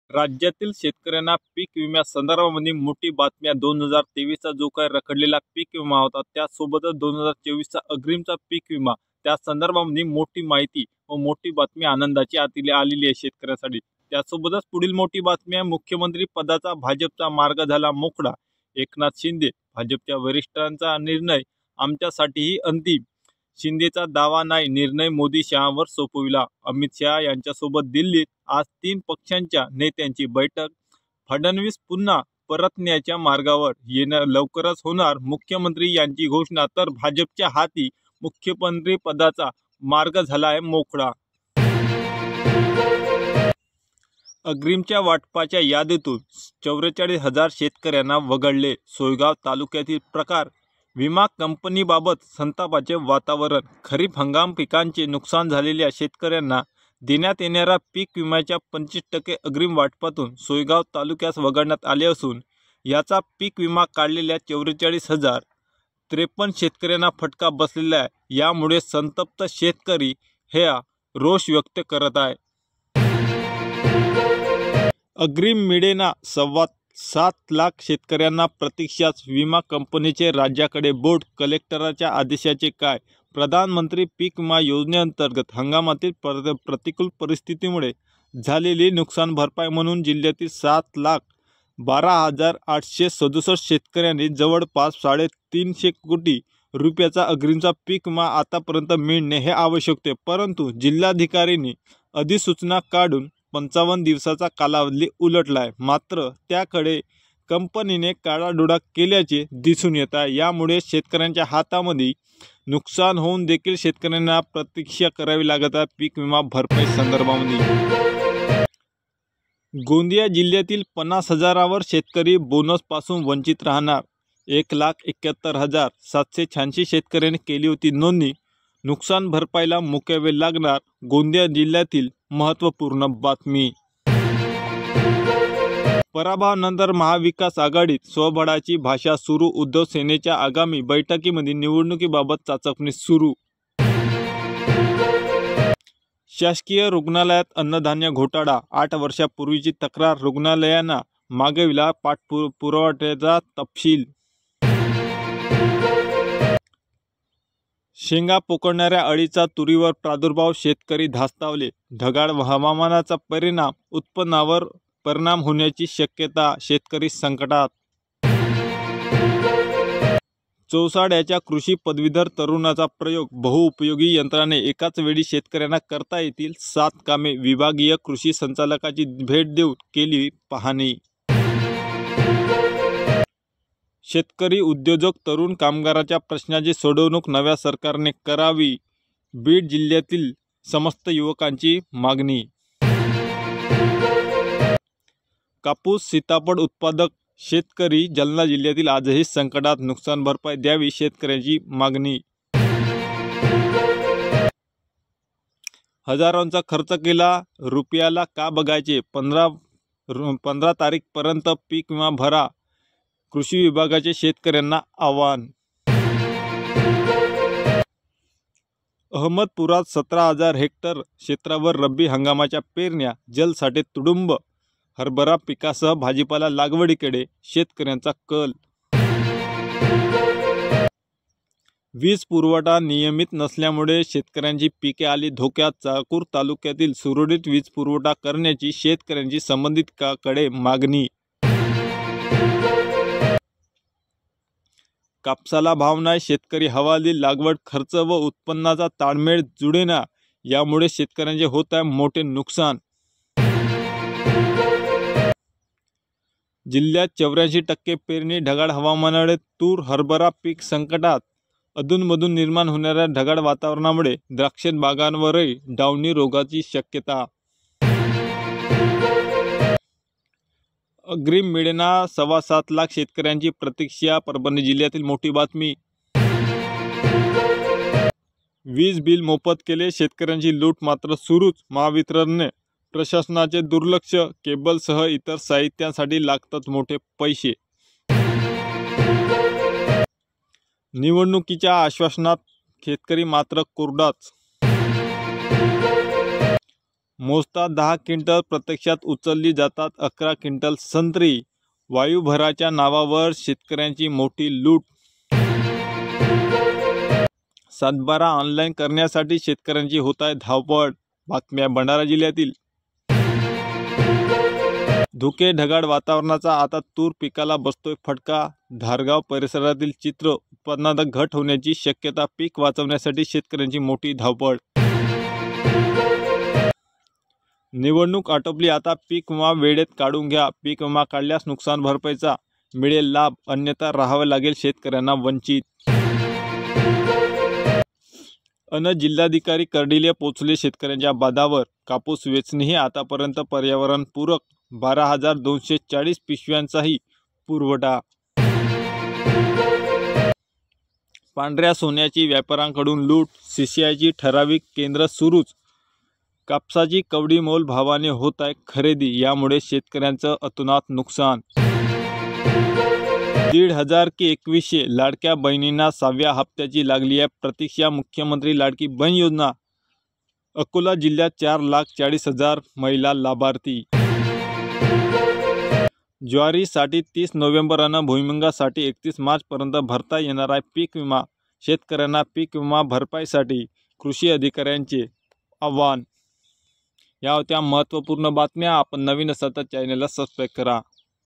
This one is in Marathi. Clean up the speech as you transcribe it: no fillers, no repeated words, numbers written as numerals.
राज्यातील शेतकऱ्यांना पीक विम्यासंदर्भामध्ये मोठी बातमी आहे। 2023चा जो काही रखडलेला पीक विमा होता, त्यासोबतच 2024चा अग्रिमचा पीक विमा, त्या संदर्भामध्ये मोठी माहिती व मोठी बातमी आनंदाची आलेली आहे शेतकऱ्यांसाठी। त्यासोबतच पुढील मोठी बातमी आहे, मुख्यमंत्री पदाचा भाजपचा मार्ग झाला मोकळा। एकनाथ शिंदे, भाजपच्या वरिष्ठांचा निर्णय आमच्यासाठीही अंतिम। शिंदेचा दावा नाही, निर्णय मोदी शहांवर सोपविला। अमित शहा यांच्यासोबत दिल्लीत आज 3 पक्षांच्या नेत्यांची बैठक। फडणवीस पुन्हा परतण्याच्या मार्गावर, लवकरच होणार मुख्यमंत्री यांची घोषणा। तर भाजपच्या हाती मुख्यमंत्री पदाचा मार्ग झाला आहे मोकळा। अग्रिमच्या वाटपाच्या यादीतून 44,000 शेतकऱ्यांना वगळले। सोयगाव तालुक्यातील प्रकार, विमा कंपनीबाबत संतापाचे वातावरण। खरीप हंगाम पिकांचे नुकसान झालेल्या शेतकऱ्यांना देण्यात येणाऱ्या पीक विम्याच्या 25% अग्रिम वाटपातून सोयगाव तालुक्यास वगळण्यात आले असून, याचा पीक विमा काढलेल्या 44,053 शेतकऱ्यांना फटका बसलेला आहे। यामुळे संतप्त शेतकरी हे रोष व्यक्त करत आहे। अग्रिम मिळेना, 7.25 लाख शेतकऱ्यांना प्रतीक्षाच। विमा कंपनीचे राज्याकडे बोट, कलेक्टरच्या आदेशाचे काय? प्रधानमंत्री पीक विमा योजनेअंतर्गत हंगामातील प्रतिकूल परिस्थितीमुळे झालेली नुकसान भरपाई म्हणून जिल्ह्यातील 7,12,867 शेतकऱ्यांनी जवळपास 350 कोटी रुपयाचा अग्रिमचा पीक विमा आतापर्यंत मिळणे हे आवश्यक होते। परंतु जिल्हाधिकाऱ्यांनी अधिसूचना काढून 55 दिवसाचा कालावधी उलटलाय। मात्र त्याकडे कंपनीने काळाडोळा केल्याचे दिसून येत आहे। यामुळे शेतकऱ्यांच्या हातामध्ये नुकसान होऊन देखील शेतकऱ्यांना प्रतीक्षा करावी लागत आहे पीक विमा भरपाई संदर्भामध्ये। गोंदिया जिल्ह्यातील 50,000वर शेतकरी बोनसपासून वंचित राहणार। 1,71,786 शेतकऱ्यांनी केली होती नोंदणी। नुकसान भरपाईला मुक्या वेळ लागणार, गोंदिया जिल्ह्यातील महत्त्वपूर्ण बातमी। पराभवानंतर महाविकास आघाडीत स्वबळाची भाषा सुरू, उद्धव सेनेच्या आगामी बैठकीमध्ये निवडणुकीबाबत चाचपणी सुरू। शासकीय रुग्णालयात अन्नधान्य घोटाळा, 8 वर्षापूर्वीची तक्रार, रुग्णालयांना मागविला पाठपुराव्याचा तपशील। शेंगा पोकळणाऱ्या अळीचा तुरीवर प्रादुर्भाव, शेतकरी धास्तावले। ढगाळ हवामानाचा परिणाम, उत्पन्नावर परिणाम होण्याची शक्यता, शेतकरी संकटात। चौसाड्याच्या कृषी पदवीधर तरुणाचा प्रयोग, बहुउपयोगी यंत्राने एकाच वेळी शेतकऱ्यांना करता येतील 7 कामे। विभागीय कृषी संचालकाची भेट देऊन केली पाहणी। शेतकरी, उद्योजक, तरुण कामगाराच्या प्रश्नाची सोडवणूक नव्या सरकारने करावी, बीड जिल्ह्यातील समस्त युवकांची मागणी। कापूस सीताफळ उत्पादक शेतकरी जालना जिल्ह्यातील आजही संकटात, नुकसान भरपाई द्यावी, शेतकऱ्यांची मागणी। हजारांचा खर्च केला, रुपयाला का बघायचे? 15 तारीखपर्यंत पीक विमा भरा, कृषी विभागाचे शेतकऱ्यांना आवाहन। अहमदपुरात 17,000 हेक्टर क्षेत्रावर रब्बी हंगामाच्या पेरण्या, जलसाठे तुडुंब। हरभरा पिकासह भाजीपाला लागवडीकडे शेतकऱ्यांचा कल। वीज पुरवठा नियमित नसल्यामुळे शेतकऱ्यांची पिके आली धोक्यात। चाकूर तालुक्यातील सुरळीत वीज पुरवठा करण्याची शेतकऱ्यांची संबंधितांकडे मागणी। कापसाला भाव नाही, शेतकरी हवालदिल, लागवड खर्च व उत्पन्नाचा ताळमेळ जुळेना, यामुळे शेतकऱ्यांचे होत आहे मोठे नुकसान। जिल्ह्यात 84% पेरणी, ढगाळ हवामानामुळे तूर, हरभरा पीक संकटात। अधूनमधून निर्माण होणाऱ्या ढगाळ वातावरणामुळे द्राक्ष बागांवरही डावणी रोगाची शक्यता। अग्रिम मिळेना, 7.25 लाख शेतकऱ्यांची प्रतीक्षा। परभणी जिल्ह्यातील मोठी बातमी। वीज बिल मोफत केले, शेतकऱ्यांची लूट मात्र सुरूच। महावितरणने प्रशासनाचे दुर्लक्ष, केबलसह इतर साहित्यासाठी लागतात मोठे पैसे। निवडणुकीच्या आश्वासनात शेतकरी मात्र कोरडाच। मोजतात 10 क्विंटल, प्रत्यक्षात उचलली जातात 11 क्विंटल संत्री. वायुभराच्या नावावर शेतकऱ्यांची मोठी लूट. सातबारा ऑनलाईन करण्यासाठी शेतकऱ्यांची होत आहे धावपळ. बातम्या भंडारा जिल्ह्यातील. धुके ढगाळ वातावरणाचा आता तूर पिकाला बसतोय फटका. धारगाव परिसरातील चित्र. उत्पादनात घट होण्याची शक्यता. पीक वाचवण्यासाठी शेतकऱ्यांची मोठी धावपळ. निवडणूक आटोपली, आता पीक विमा वेळेत काढून घ्या. पीक विमा काढल्यास नुकसान भरपाईचा मिळेल लाभ, अन्यथा राहावे लागेल शेतकऱ्यांना वंचित. जिल्हाधिकारी कर्डिले पोचले शेतकऱ्यांच्या बादावर. कापूस वेचणीही आतापर्यंत पर्यावरणपूरक. 12,240 पिशव्यांचाही पुरवठा. पांढऱ्या सोन्याची व्यापाऱ्यांकडून लूट. CCIची ठराविक केंद्र सुरूच. कापसाची कवडी मोल भावाने होत आहे खरेदी, यामुळे शेतकऱ्यांचं अतोनात नुकसान. 1,500 की 2,100 लाडक्या बहिणींना 6व्या हप्त्याची लागली आहे प्रतीक्षा. मुख्यमंत्री लाडकी बहीण योजना. अकोला जिल्ह्यात 4,40,000 महिला लाभार्थी. ज्वारीसाठी 30 नोव्हेंबर अन् भुईमुगासाठी 31 मार्चपर्यंत भरता येणार आहे पीक विमा. शेतकऱ्यांना पीक विमा भरपाईसाठी कृषी अधिकाऱ्यांचे आवाहन. या होत्या महत्त्वपूर्ण बातम्या. आपण नवीन असाल तर चॅनलला सबस्क्राईब करा.